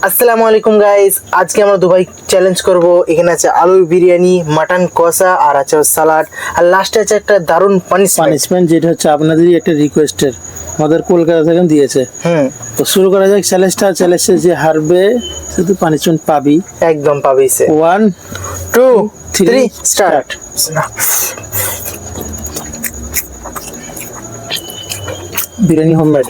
আসসালামু আলাইকুম গাইস, আজকে আমরা দুবাই চ্যালেঞ্জ করব। এখানে আছে আলু বিরিয়ানি, মাটন কষা আর আছে সালাড, আর লাস্টে আছে একটা দারুণ পানিশমেন্ট, যেটা হচ্ছে আপনাদেরই একটা রিকোয়েস্টের, আমাদের কলকাতা থেকে দিয়েছে। তো শুরু করা যাক চ্যালেঞ্জটা। চ্যালেঞ্জে যে হারবে শুধু পানিশমেন্ট পাবি, একদম পাবি। 1 2 3 স্টার্ট। বিরিয়ানি হোমমেড।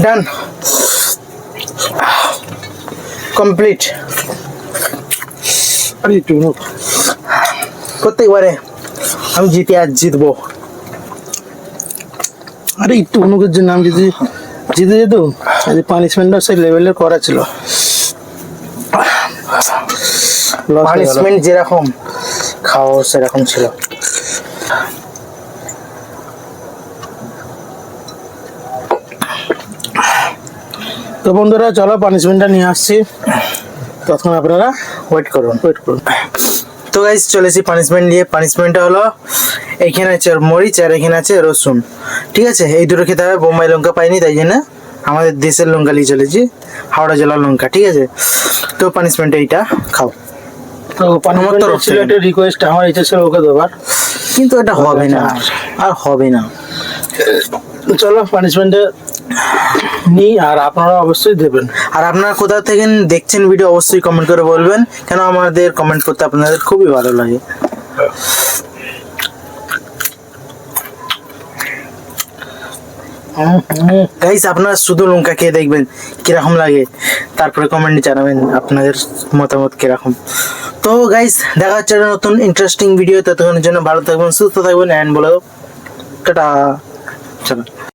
ডান, কমপ্লিট। আরে টুনু, প্রত্যেকবারে আমি জিতে আজ জিতবো। আরে একটু অনুকের জন্য আমি যদি জিতে যেত, পানিশমেন্টটা সেই লেভেলের করা ছিল। পানিশমেন্ট যেরকম খাওয়া সেরকম ছিল। তো বন্ধুরা চলো পানিশমেন্টটা নিয়ে আসছি, তখন আপনারা ওয়েট করুন। ওয়েট করুন। তো গাইস চলেছি পানিশমেন্ট নিয়ে। পানিশমেন্টটা হলো এখানে আছে ওর মরিচ আর এখানে আছে রসুন, ঠিক আছে? এই দুটো খেতে হবে, বোম্বাই লঙ্কা পাইনি তাই জন্য আমাদের দেশের লঙ্কা নিয়ে চলেছি, হাওড়া জেলার লঙ্কা, ঠিক আছে? তো পানিশমেন্ট এইটা খাও, তো পানিশমেন্ট তরফ ছিল থেকে। একটা রিকোয়েস্ট, আমার ইচ্ছা ছিল ওকে দেবার। কিন্তু এটা হবে না, আর হবে না। চলো পানিশমেন্টে নিই, আর আপনারা অবশ্যই দেবেন। আর আপনারা কোথা থেকে দেখছেন ভিডিও অবশ্যই কমেন্ট করে বলবেন, কেন আমাদের কমেন্ট করতে আপনাদের খুবই ভালো লাগে। গাইস আপনারা শুধু লঙ্কা খেয়ে দেখবেন কিরকম লাগে, তারপরে কমেন্টে জানাবেন আপনাদের মতামত কিরকম। তো গাইস দেখা হচ্ছে একটা নতুন ইন্টারেস্টিং ভিডিও, ততক্ষণের জন্য ভালো থাকবেন, সুস্থ থাকবেন, অ্যান্ড বলো টাটা। চলো।